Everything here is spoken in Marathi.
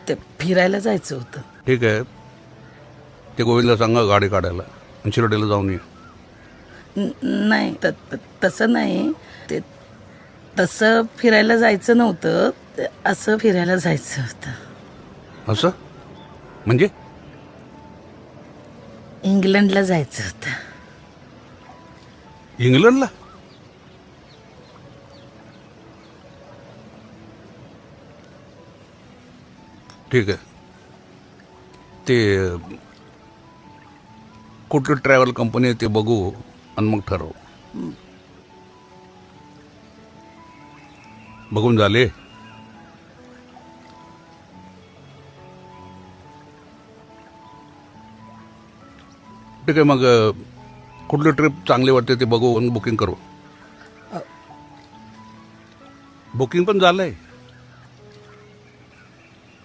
ते फिरायला जायचं होतं. ठीक आहे, ते गोविंदला सांगा गाडी काढायला आणि शिरोडीला जाऊन ये. नाही तसं नाही, ते तसं फिरायला जायचं नव्हतं, ते असं फिरायला जायचं होतं. असं म्हणजे? इंग्लंडला जायचं होतं. इंग्लंडला? ठीक आहे, ते कुठली ट्रॅव्हल कंपनी आहे ते बघू आणि मग ठरवू. बघून झाले? ठीक आहे, मग कुठली ट्रिप चांगली वाटते ते बघू आणि बुकिंग करू. बुकिंग पण झालंय.